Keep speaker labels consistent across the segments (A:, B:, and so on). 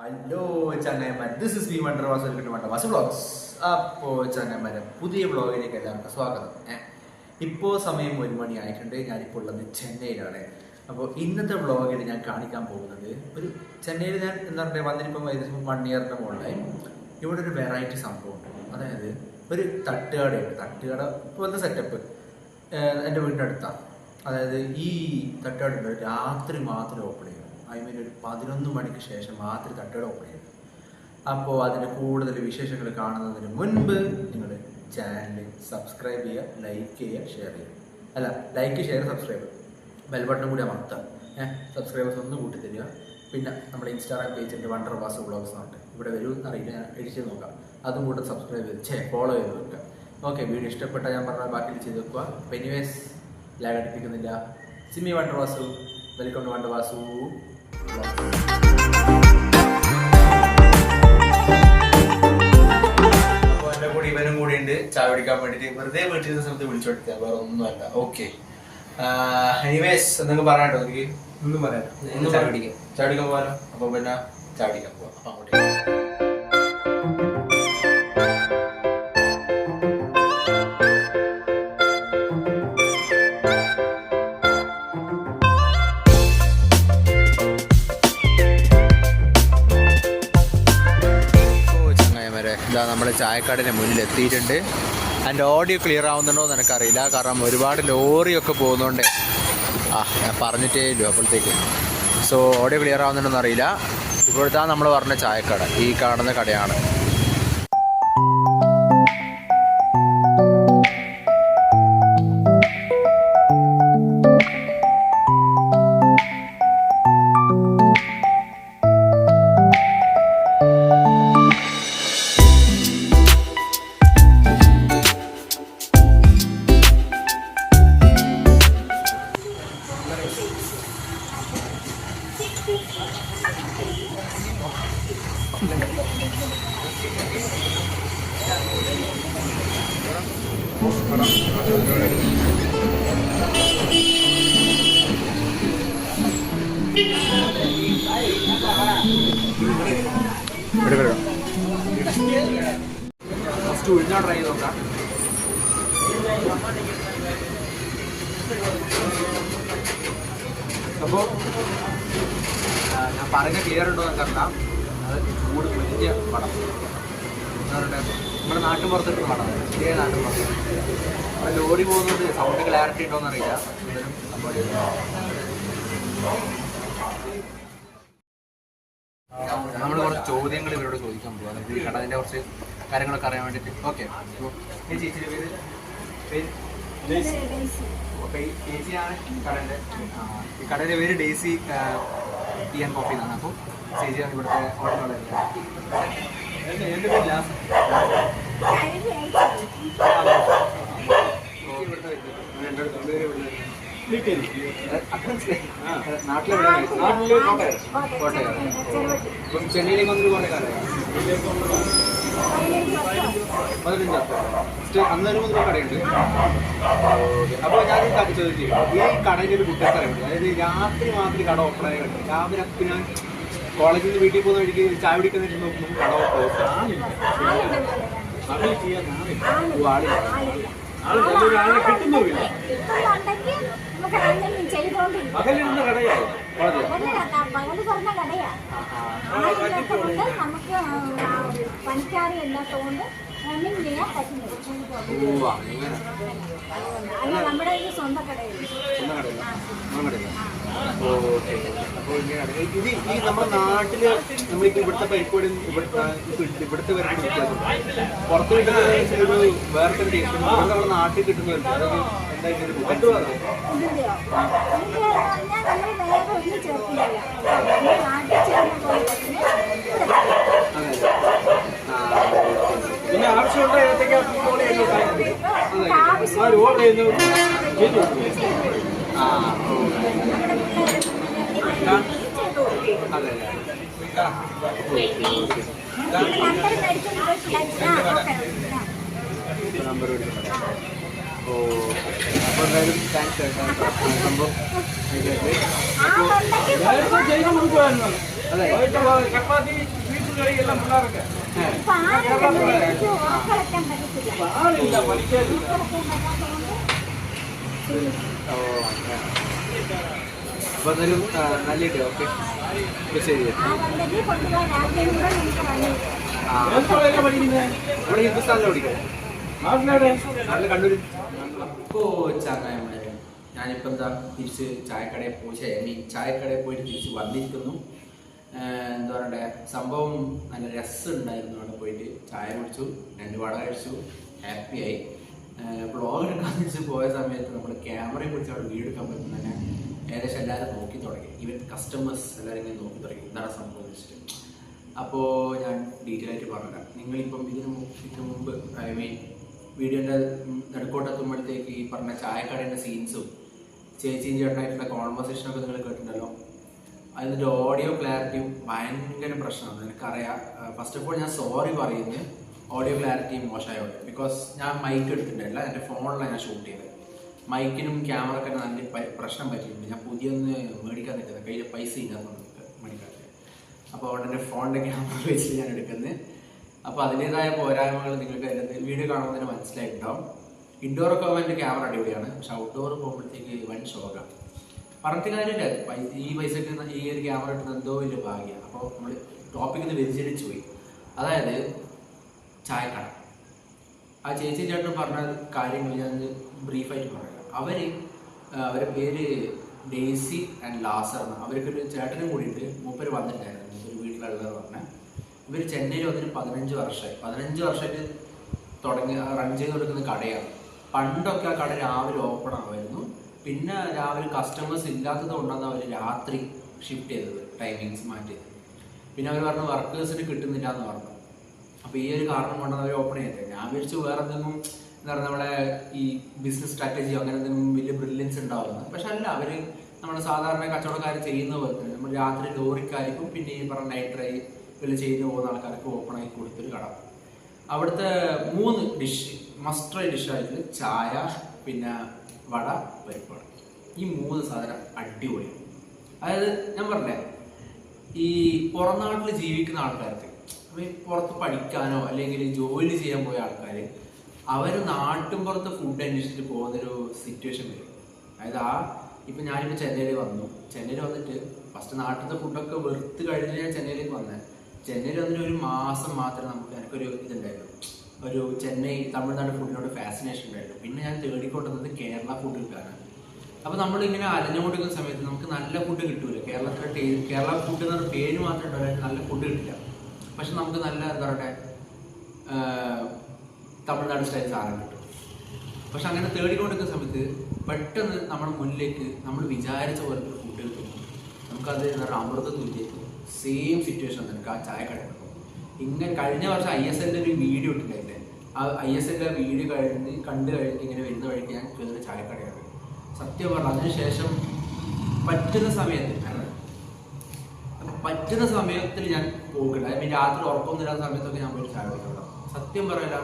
A: Hello ചങ്ങായിമാർ, this is V Wonderwas vlogs. അപ്പോൾ ചങ്ങായിമാരെ, പുതിയ വ്ളോഗിലേക്ക് എല്ലാവർക്കും സ്വാഗതം. ഇപ്പോൾ സമയം 1 മണി ആയിട്ടുണ്ട്. ഞാനിപ്പോൾ ഉള്ളത് ചെന്നൈയിലാണ്. അപ്പോൾ ഇന്നത്തെ വ്ളോഗിൽ ഞാൻ കാണിക്കാൻ പോകുന്നത് ഒരു ചെന്നൈയിൽ ഞാൻ എന്താ പറയുക വന്നിരിപ്പം ഏകദേശം 1 ഇയറിൻ്റെ മുകളിലായി. ഇവിടെ ഒരു വെറൈറ്റി സംഭവമുണ്ട്. അതായത് ഒരു തട്ടുകടയുണ്ട്. തട്ടുകട പോലത്തെ സെറ്റപ്പ് എൻ്റെ വീടിൻ്റെ അടുത്താണ്. അതായത് ഈ തട്ടുകട രാത്രി മാത്രമേ ഓപ്പൺ ചെയ്യൂ. ഐ മീൻ ഒരു 11 മണിക്ക് ശേഷം മാത്രമേ തട്ടുകട ഓപ്പൺ ചെയ്യൂ. അപ്പോൾ അതിൻ്റെ കൂടുതൽ വിശേഷങ്ങൾ കാണുന്നതിന് മുൻപ് നിങ്ങൾ ചാനൽ സബ്സ്ക്രൈബ് ചെയ്യുക, ലൈക്ക് ചെയ്യുക, ഷെയർ ചെയ്യുക. അല്ല, like, share, subscribe, bell button കൂടി അമർത്താം. സബ്സ്ക്രൈബേഴ്സ് ഒന്ന് കൂട്ടി തരിക. പിന്നെ നമ്മുടെ ഇൻസ്റ്റാഗ്രാം പേജുണ്ട് വണ്ടർവാസ് വ്ളോഗ്സ് എന്നിട്ട്. ഇവിടെ വരുമെന്ന് അറിയില്ല, ഞാൻ എഡിറ്റ് ചെയ്ത് നോക്കാം. അതും കൂടെ സബ്സ്ക്രൈബ് ചെയ്ത് ഫോളോ ചെയ്ത് വെക്കുക. ഓക്കെ, വീഡിയോ ഇഷ്ടപ്പെട്ടാൽ ഞാൻ പറഞ്ഞാൽ ബാക്കി ചെയ്ത് വെക്കുക. അപ്പോൾ എനിവേസ് ലാഗ് അടിപ്പിക്കുന്നില്ല. Simi Wonderwas, welcome to Wonderwas. അപ്പോൾ എൻ്റെ കൂടെ ഇവനും കൂടി ഉണ്ട് ചായ പിടിക്കാൻ വേണ്ടിയിട്ട്. വെറുതെ വീട്ടിൽ സമയത്ത് വിളിച്ചു കൊടുക്കുക, വേറെ ഒന്നുമല്ല. ഓക്കെ, എനിവേസ് എന്തെങ്കിലും പറയാട്ടോ? എനിക്ക് ഒന്നും പറയാം. ചായ പിടിക്കാൻ പോകാനോ? അപ്പോൾ പിന്നെ ചായ പിടിക്കാൻ പോവാം. അപ്പം അങ്ങോട്ടേക്ക് നമ്മൾ ചായക്കടയുടെ മുന്നിൽ എത്തിയിട്ടുണ്ട്. അതിൻ്റെ ഓഡിയോ ക്ലിയർ ആവുന്നുണ്ടോ എന്ന് എനിക്കറിയില്ല, കാരണം ഒരുപാട് ലോറിയൊക്കെ പോകുന്നുണ്ട്. ഞാൻ പറഞ്ഞിട്ടേ ഇല്ലു അപ്പോഴത്തേക്ക്. സോ ഓഡിയോ ക്ലിയർ ആവുന്നുണ്ടോന്ന് അറിയില്ല. ഇപ്പോഴത്തെ നമ്മൾ പറഞ്ഞ ചായക്കട ഈ കാണുന്ന കടയാണ്. ഫസ്റ്റ് ഉഴുന്നാ ട്രൈ ചെയ്ത് നോക്കാം. അപ്പോൾ ഞാൻ പറഞ്ഞ ക്ലിയർ ഉണ്ടോ എന്നറിയാം. അത് ചൂട് വലിയ പടം നമ്മുടെ നാട്ടിൻ പുറത്തിട്ടുള്ള പടം, ഇതേ നാട്ടിൻ പുറത്ത്. അവിടെ ലോറി പോകുന്നത് സൗണ്ട് ക്ലാരിറ്റി ഉണ്ടോയെന്ന് അറിയില്ല. നമ്മൾ കുറച്ച് ചോദ്യങ്ങൾ ഇവരോട് ചോദിക്കാൻ പോകുക. നമുക്ക് ഈ കടലിൻ്റെ കുറച്ച് കാര്യങ്ങളൊക്കെ അറിയാൻ വേണ്ടിയിട്ട്. ഓക്കെ, ഈ ചേച്ചിയുടെ പേര് അപ്പോൾ ഈ ചേച്ചിയാണ് കടലിൻ്റെ. ഈ കടലിൻ്റെ പേര് ഡെയ്സി ടീ ആൻഡ് കോഫി എന്നാണ്. അപ്പോൾ ചേച്ചിയാണ് ഇവിടുത്തെ ഓർഡറുള്ളത്. എൻ്റെ പേര് ലാസ്റ്റ്. ചെന്നൈയിലേക്ക് വന്നൊരു പോലെ കാലം 15 അന്നേരം മുതൽ കടയുണ്ട്. അപ്പോൾ ഞാൻ ചോദിച്ചു, ഈ കടയിൽ ഒരു കുറ്റക്കറിയുണ്ട്. അതായത് രാത്രി മാത്രം കട ഓപ്പൺ ആയി കിട്ടും. രാവിലെ ഞാൻ കോളേജിൽ നിന്ന് വീട്ടിൽ പോകുന്ന വഴിക്ക് ചായ പിടിക്കുന്നതിന് നോക്കുമ്പോൾ കട ഓപ്പൺ ആളില്ല, കിട്ടുന്നില്ല. പകലിരുന്ന കടയാണ്,
B: നമുക്ക് പണിക്കാറ് ഇല്ലാത്തതുകൊണ്ട് റണ്ണിങ് ചെയ്യാൻ പറ്റുന്നത്. അല്ല, നമ്മുടെ ഈ സ്വന്തം കടയില്ല.
A: ഇത് ഈ നമ്മുടെ നാട്ടില് നമ്മളിപ്പോൾ ഇവിടുത്തെ പരിപ്പോടി ഇവിടുത്തെ വരുന്ന വ്യത്യാസം പുറത്ത് കിട്ടുന്ന ഒരു വേറെ ടേസ്റ്റ് നമ്മുടെ നാട്ടിൽ കിട്ടുന്നവർക്ക് അതൊക്കെ പിന്നെ ആവശ്യമുള്ള ഏതൊക്കെ ഓർഡർ ചെയ്യുന്നു. അതെ നമ്പർ അപ്പോൾ എന്തായാലും താങ്ക്സ് സംഭവം.
B: ജൈവം കൊടുക്കുവായിരുന്നു.
A: അതെ
C: ചപ്പാത്തി ബീഫ് കറി എല്ലാം പിള്ളേർക്ക്
B: ഇപ്പൊ ആരും എനിക്ക് ഉറക്കളക്കാൻ പറ്റത്തില്ല.
C: ആളില്ല പഠിക്കാനില്ല.
B: ഉറക്കളക്കാൻ പറ്റാത്തതുകൊണ്ട്
A: ഓ അപ്പൊ അതൊരു നല്ല കിട്ടിയോ? ഓക്കെ ശരി.
B: ആ വണ്ടത്തിൽ കൊണ്ടുപോകാൻ രാത്രിയും കൂടെ നമുക്ക് വണ്ടി
C: എപ്പോഴൊക്കെ പഠിക്കുന്നത്?
A: ഇവിടെ ഹിന്ദുസ്ഥാനിലെ പഠിക്കാം.
C: നാട്ടിലെവിടെ?
A: നാട്ടിൽ കണ്ണൂര്. ഇപ്പോൾ ചായമാര് ഞാനിപ്പോൾ എന്താ തിരിച്ച് ചായക്കടയിൽ പോയിട്ട് തിരിച്ച് വന്നിരിക്കുന്നു. എന്താ പറയണ്ടേ, സംഭവം നല്ല രസമുണ്ടായിരുന്നു. അവിടെ പോയിട്ട് ചായ കുടിച്ചു, 2 വട കഴിച്ചു, ഹാപ്പിയായി. വ്ളോഗ് എടുക്കാന്ന് വെച്ച് പോയ സമയത്ത് നമ്മൾ ക്യാമറയെ പിടിച്ച് അവിടെ വീഡിയോ എടുക്കാൻ പറ്റുന്ന തന്നെ ഏകദേശം എല്ലാവരും നോക്കി തുടങ്ങി. ഈവൻ കസ്റ്റമേഴ്സ് എല്ലാവരും ഇങ്ങനെ നോക്കി തുടങ്ങി എന്താണ് സംഭവം വെച്ചിട്ട്. അപ്പോൾ ഞാൻ ഡീറ്റെയിൽ ആയിട്ട് പറഞ്ഞുതരാം. നിങ്ങളിപ്പം ഇതിനു മുമ്പ് ഐ മീൻ വീഡിയോൻ്റെ നടുക്കോട്ടെത്തുമ്പോഴത്തേക്ക് ഈ പറഞ്ഞ ചായക്കടേൻ്റെ സീൻസും ചേച്ചിയും ചേട്ടനായിട്ടുള്ള കോൺവെർസേഷനൊക്കെ നിങ്ങൾ കേട്ടിട്ടുണ്ടല്ലോ. അതിൻ്റെ ഓഡിയോ ക്ലാരിറ്റിയും ഭയങ്കര പ്രശ്നമാണ്. എനിക്കറിയാം. ഫസ്റ്റ് ഓഫ് ഓൾ ഞാൻ സോറി പറയുന്നത് ഓഡിയോ ക്ലാരിറ്റി മോശമായോണ്ട്. ബിക്കോസ് ഞാൻ മൈക്ക് എടുത്തിട്ടുണ്ടായില്ല, എൻ്റെ ഫോണിലാണ് ഞാൻ ഷൂട്ട് ചെയ്തത്. മൈക്കിനും ക്യാമറയ്ക്ക് നല്ല പ്രശ്നം പറ്റിയിട്ടുണ്ട്. ഞാൻ പുതിയൊന്ന് മേടിക്കാൻ നിൽക്കുന്നത്, കയ്യിൽ പൈസ ഇല്ലാന്ന് മേടിക്കാൻ. അപ്പോൾ അവിടെ എൻ്റെ ഫോണിൻ്റെ ക്യാമറ വെച്ചിട്ട് ഞാൻ എടുക്കുന്നത്. അപ്പോൾ അതിൻ്റെതായ പോരായ്മകൾ നിങ്ങൾക്ക് അതിൻ്റെ വീഡിയോ കാണുന്നതിന് മനസ്സിലായിട്ടുണ്ടാവും. ഇൻഡോർ ഒക്കെ ആകുമ്പോൾ എൻ്റെ ക്യാമറ അടിപൊളിയാണ്, പക്ഷെ ഔട്ട്ഡോർ പോകുമ്പോഴത്തേക്ക് വൻ ഷോക്കാണ്. പറഞ്ഞിട്ട് കാര്യമില്ല. ഈ പൈസക്ക് ഈ ഒരു ക്യാമറ കിട്ടുന്ന എന്തോ വലിയ ഭാഗ്യമാണ്. അപ്പോൾ നമ്മൾ ടോപ്പിക്കിൽ നിന്ന് വ്യതിചലിച്ചു പോയി. അതായത് ചായക്കട. ആ ചേച്ചി ചേട്ടൻ പറഞ്ഞ കാര്യങ്ങൾ ഞാൻ ബ്രീഫായിട്ട് പറയാം. അവരുടെ പേര് ഡേസി ആൻഡ് ലാസർ എന്നാണ്. അവർക്കൊരു ചേട്ടനും കൂടിയിട്ട് മൂപ്പര് വന്നിട്ടുണ്ടായിരുന്നു. മൂപ്പര് വീട്ടിലുള്ളത് പറഞ്ഞാൽ ഇവർ ചെന്നൈയിൽ വന്നിട്ട് 15 വർഷമായി. 15 വർഷമായിട്ട് റൺ ചെയ്ത് കൊടുക്കുന്ന കടയാണ്. പണ്ടൊക്കെ ആ കട രാവിലെ ഓപ്പൺ ആവുമായിരുന്നു. പിന്നെ രാവിലെ കസ്റ്റമേഴ്സ് ഇല്ലാത്തത് കൊണ്ടാണ് അവർ രാത്രി ഷിഫ്റ്റ് ചെയ്തത്, ടൈമിങ്സ് മാറ്റിയത്. പിന്നെ അവർ പറഞ്ഞു വർക്കേഴ്സിന് കിട്ടുന്നില്ല എന്ന് പറഞ്ഞു. അപ്പോൾ ഈ ഒരു കാരണം കൊണ്ടാണ് അവർ ഓപ്പൺ ചെയ്തത്. ഞാൻ വിചാരിച്ചു വേറെ എന്തെങ്കിലും എന്താ പറയുക നമ്മുടെ ഈ ബിസിനസ് സ്ട്രാറ്റജിയോ അങ്ങനെ എന്തെങ്കിലും വലിയ ബ്രില്യൻസ് ഉണ്ടാവുന്നത്. പക്ഷെ അല്ല, അവർ നമ്മുടെ സാധാരണ കച്ചവടക്കാർ ചെയ്യുന്ന പോലെ തന്നെ നമ്മൾ രാത്രി ലോറിക്കാർക്കും പിന്നെ ഈ പറഞ്ഞ നൈറ്റ് ഡ്രൈവ് വലിയ ചെയ്ത് പോകുന്ന ആൾക്കാർക്ക് ഓപ്പൺ ആക്കി കൊടുത്തൊരു കട. അവിടുത്തെ 3 ഡിഷ് മസ്റ്റ് ഡിഷായിട്ട് ചായ, പിന്നെ വട, പരിപ്പാട്. ഈ 3 സാധനം അടിപൊളിയാണ്. അതായത് ഞാൻ പറഞ്ഞേ, ഈ പുറം നാട്ടിൽ ജീവിക്കുന്ന ആൾക്കാർക്ക്, പുറത്ത് പഠിക്കാനോ അല്ലെങ്കിൽ ജോലി ചെയ്യാൻ പോയ ആൾക്കാർ അവർ നാട്ടും പുറത്ത് ഫുഡ് അന്വേഷിച്ചിട്ട് പോകുന്നൊരു സിറ്റുവേഷൻ വരും. അതായത് ഇപ്പം ഞാനിപ്പോൾ ചെന്നൈയിൽ വന്നിട്ട് ഫസ്റ്റ് നാട്ടിലത്തെ ഫുഡൊക്കെ വെറുത്ത് കഴിഞ്ഞ് ഞാൻ ചെന്നൈയിലേക്ക് വന്നത്. ചെന്നൈയിൽ വന്നിട്ട് 1 മാസം മാത്രമേ എനിക്കൊരു ഇതുണ്ടായിരുന്നു, ഒരു ചെന്നൈ തമിഴ്നാട് ഫുഡിനോട് ഫാസിനേഷൻ ഉണ്ടായിരുന്നു. പിന്നെ ഞാൻ തേടിക്കൊണ്ടുവന്നത് കേരള ഫുഡ് കിട്ടാനാണ്. അപ്പോൾ നമ്മളിങ്ങനെ അലഞ്ഞുകൊണ്ടിരിക്കുന്ന സമയത്ത് നമുക്ക് നല്ല ഫുഡ് കിട്ടൂല. കേരള ഫുഡ് എന്ന് പറഞ്ഞ പേര് മാത്രമേ ഉണ്ടാവില്ല, നല്ല ഫുഡ് കിട്ടില്ല. പക്ഷെ നമുക്ക് നല്ല എന്താ പറയുക തമിഴ്നാട് സ്റ്റൈൽ സാധനം കിട്ടും. പക്ഷെ അങ്ങനെ തേടിക്കൊണ്ടിരിക്കുന്ന സമയത്ത് പെട്ടെന്ന് നമ്മുടെ മുന്നിലേക്ക് നമ്മൾ വിചാരിച്ച പോലത്തെ ഫുഡ് കിട്ടും. നമുക്കത് എന്താ പറയുക അമൃത തുല്യം സെയിം സിറ്റുവേഷൻ നമുക്ക് ആ ചായക്കട. ഇങ്ങനെ കഴിഞ്ഞ വർഷം ISL ഒരു വീഡിയോ ഇട്ടിട്ടുണ്ടായില്ലേ, ആ ISL വീഡിയോ കണ്ടു കഴിഞ്ഞിട്ട് ഇങ്ങനെ വരുന്ന വഴിക്ക് ഞാൻ കയറി ചായക്കടയാണ്. സത്യം പറഞ്ഞാൽ അതിനുശേഷം പറ്റുന്ന സമയത്തിൽ ഞാൻ പോകില്ല. ഐ മീൻ രാത്രി ഉറക്കമൊന്നുമില്ലാത്ത സമയത്തൊക്കെ ഞാൻ പോയി ചായ കുടിക്കണം. സത്യം പറയില്ല,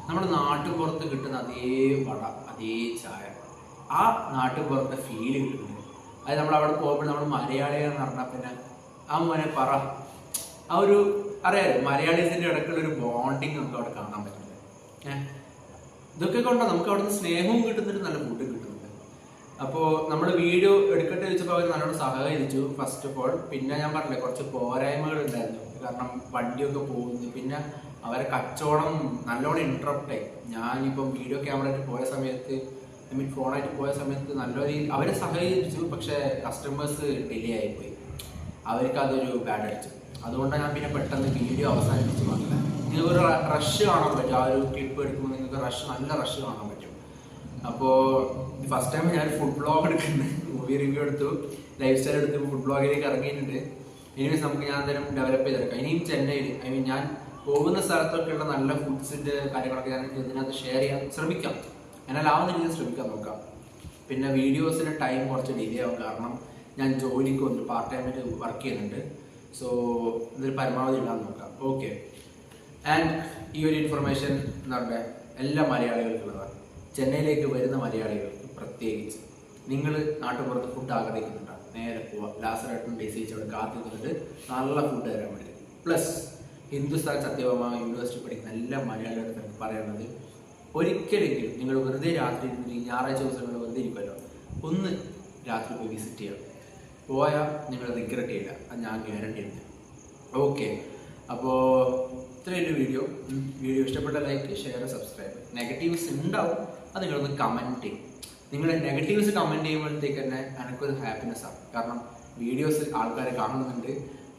A: നമ്മുടെ നാട്ടിൻ പുറത്ത് കിട്ടുന്ന അതേ വട, അതേ ചായ, ആ നാട്ടിൻ പുറത്തെ ഫീല് കിട്ടുന്നുണ്ട്. അതായത് നമ്മൾ അവിടെ പോകുമ്പോൾ നമ്മൾ മലയാളികളെന്ന് പറഞ്ഞാൽ പിന്നെ ആ മോനെ പറ ആ ഒരു അറിയാലോ, മലയാളീസിൻ്റെ ഇടയ്ക്കുള്ളൊരു ബോണ്ടിങ് നമുക്ക് അവിടെ കാണാൻ പറ്റുന്നത്. ഇതൊക്കെ കൊണ്ടാണ് നമുക്ക് അവിടെ നിന്ന് സ്നേഹവും കിട്ടുന്നുണ്ട്, നല്ല ഫുഡും കിട്ടുന്നുണ്ട്. അപ്പോൾ നമ്മൾ വീഡിയോ എടുക്കട്ടെ വെച്ചപ്പോൾ അവർ നല്ലോണം സഹകരിച്ചു ഫസ്റ്റ് ഓഫ് ഓൾ. പിന്നെ ഞാൻ പറഞ്ഞില്ലേ കുറച്ച് പോരായ്മകൾ ഉണ്ടായിരുന്നു. കാരണം വണ്ടിയൊക്കെ പോകുന്നു, പിന്നെ അവരെ കച്ചവടം നല്ലോണം ഇൻട്രപ്റ്റ് ആയി. ഞാനിപ്പം വീഡിയോ ക്യാമറ ആയിട്ട് പോയ സമയത്ത്, ഐ മീൻ ഫോണായിട്ട് പോയ സമയത്ത് നല്ലൊരു അവരെ സഹകരിച്ചു. പക്ഷേ കസ്റ്റമേഴ്സ് ഡിലേ ആയിപ്പോയി, അവർക്ക് അതൊരു ബാഡ് അടിച്ചു. അതുകൊണ്ടാണ് ഞാൻ പിന്നെ പെട്ടെന്ന് വീഡിയോ അവസാനിപ്പിച്ച് പറഞ്ഞത്. നിങ്ങൾക്കൊരു റഷ് കാണാൻ പറ്റും, ആ ഒരു ക്ലിപ്പ് എടുക്കുമ്പോൾ നിങ്ങൾക്ക് നല്ല റഷ് കാണാൻ പറ്റും. അപ്പോൾ ഫസ്റ്റ് ടൈം ഞാൻ ഫുഡ് ബ്ലോഗ് എടുക്കുന്നത്, മൂവി റിവ്യൂ എടുത്തു, ലൈഫ് സ്റ്റൈൽ എടുത്ത് ഫുഡ് ബ്ലോഗിലേക്ക് ഇറങ്ങിയിട്ടുണ്ട്. ഇനിയും നമുക്ക് ഞാൻ എന്തായാലും ഡെവലപ്പ് ചെയ്തെടുക്കാം. ഇനിയും ചെന്നൈയിൽ, ഐ മീൻ ഞാൻ പോകുന്ന സ്ഥലത്തൊക്കെയുള്ള നല്ല ഫുഡ്സിൻ്റെ കാര്യങ്ങളൊക്കെ ഞാൻ ഇതിനകത്ത് ഷെയർ ചെയ്യാൻ ശ്രമിക്കാം. എന്നാലാവുന്ന രീതിയിൽ ശ്രമിക്കാൻ നോക്കാം. പിന്നെ വീഡിയോസിൻ്റെ ടൈം കുറച്ച് ഡിലേ ആവും, കാരണം ഞാൻ ജോലിക്ക് വന്നു പാർട്ട് ടൈമായിട്ട് വർക്ക് ചെയ്യുന്നുണ്ട്. സോ ഇതിൽ പരമാവധി ഇടാൻ നോക്കാം. ഓക്കെ. ആൻഡ് ഈ ഒരു ഇൻഫർമേഷൻ എന്ന് പറഞ്ഞാൽ എല്ലാ മലയാളികൾക്കുള്ളതാണ്, ചെന്നൈയിലേക്ക് വരുന്ന മലയാളികൾക്ക് പ്രത്യേകിച്ച്. നിങ്ങൾ നാട്ടുപുറത്ത് ഫുഡ് ആഗ്രഹിക്കുന്നുണ്ടാവും, നേരെ പോവാം. ലാസറായിട്ടും ഡിസൈച്ച് അവിടെ കാത്തു നിന്നിട്ട് നല്ല ഫുഡ് തരാൻ വേണ്ടി. പ്ലസ് ഹിന്ദുസ്ഥാൻ സത്യഭാമ യൂണിവേഴ്സിറ്റി പഠിക്കുന്ന എല്ലാ മലയാളികൾക്ക് പറയുന്നത്, ഒരിക്കലെങ്കിലും നിങ്ങൾ വെറുതെ രാത്രി ഇരുന്നിട്ട് ഞായറാഴ്ച ദിവസങ്ങൾ വെറുതെ ഇരിക്കുമല്ലോ, ഒന്ന് രാത്രി പോയി വിസിറ്റ് ചെയ്യാം. പോയാൽ നിങ്ങൾ റിഗ്രറ്റ് ചെയ്യില്ല, അത് ഞാൻ ഗ്യാരണ്ടി ഉണ്ട്. ഓക്കെ, അപ്പോൾ ഇത്രയൊരു വീഡിയോ ഇഷ്ടപ്പെട്ട ലൈക്ക്, ഷെയർ, സബ്സ്ക്രൈബ്. നെഗറ്റീവ്സ് ഉണ്ടാവും, അത് നിങ്ങളൊന്ന് കമൻറ്റ് ചെയ്യും. നിങ്ങൾ നെഗറ്റീവ്സ് കമൻറ്റ് ചെയ്യുമ്പോഴത്തേക്ക് തന്നെ എനിക്കൊരു ഹാപ്പിനെസ് ആണ്. കാരണം വീഡിയോസ് ആൾക്കാരെ കാണുന്നുണ്ട്,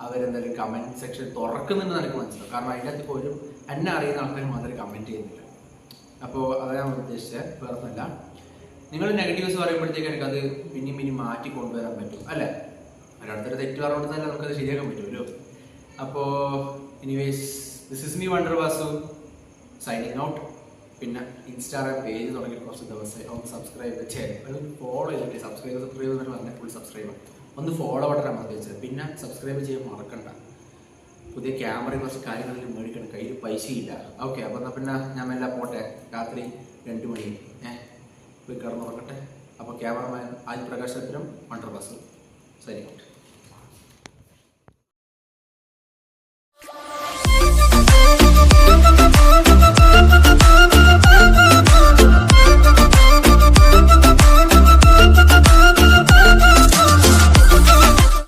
A: അവരെന്തായാലും കമൻറ്റ് സെക്ഷൻ തുറക്കുന്നുണ്ടെന്ന് എനിക്ക് മനസ്സിലാവും. കാരണം അതിനകത്ത് ഇപ്പോൾ ഒരു എന്നെ അറിയുന്ന ആൾക്കാർ മാത്രമേ കമൻറ്റ് ചെയ്യുന്നില്ല. അപ്പോൾ അതാണ് ഉദ്ദേശിച്ചത്, വേറൊന്നുമില്ല. നിങ്ങൾ നെഗറ്റീവ്സ് പറയുമ്പോഴത്തേക്ക് എനിക്കത് പിന്നെയും മാറ്റി കൊണ്ടുവരാൻ പറ്റും അല്ലേ? ഒരാളുടെ തെറ്റ് പറഞ്ഞുകൊണ്ട് തന്നെ നമുക്കത് ശരിയാക്കാൻ പറ്റുമല്ലോ. അപ്പോൾ anyways, this is me wonder Vasu signing out. പിന്നെ ഇൻസ്റ്റാഗ്രാം പേജ് തുടങ്ങി കുറച്ച് ദിവസം ഒന്ന് സബ്സ്ക്രൈബ് ചെയ്യാൻ ഫോളോ ചെയ്തിട്ട് സബ്സ്ക്രൈബ് എന്ന് പറഞ്ഞാൽ ഫുൾ സബ്സ്ക്രൈബ് ഒന്ന് ഫോളോ ബട്ടൺ അമർത്തി വെച്ചത്. പിന്നെ സബ്സ്ക്രൈബ് ചെയ്യാൻ മറക്കണ്ട. പുതിയ ക്യാമറയും കുറച്ച് കാര്യങ്ങളിൽ മേടിക്കണം, കയ്യിൽ പൈസയില്ല. ഓക്കെ, അപ്പോൾ എന്നാൽ പിന്നെ ഞാൻ എല്ലാം പോട്ടെ. രാത്രി 2 മണി പോയി കിടന്നുറക്കട്ടെ. അപ്പോൾ ക്യാമറമാൻ ആദ്യ പ്രകാശത്തിനും വണ്ടർ വാസു സൈനിങ് ഔട്ട്.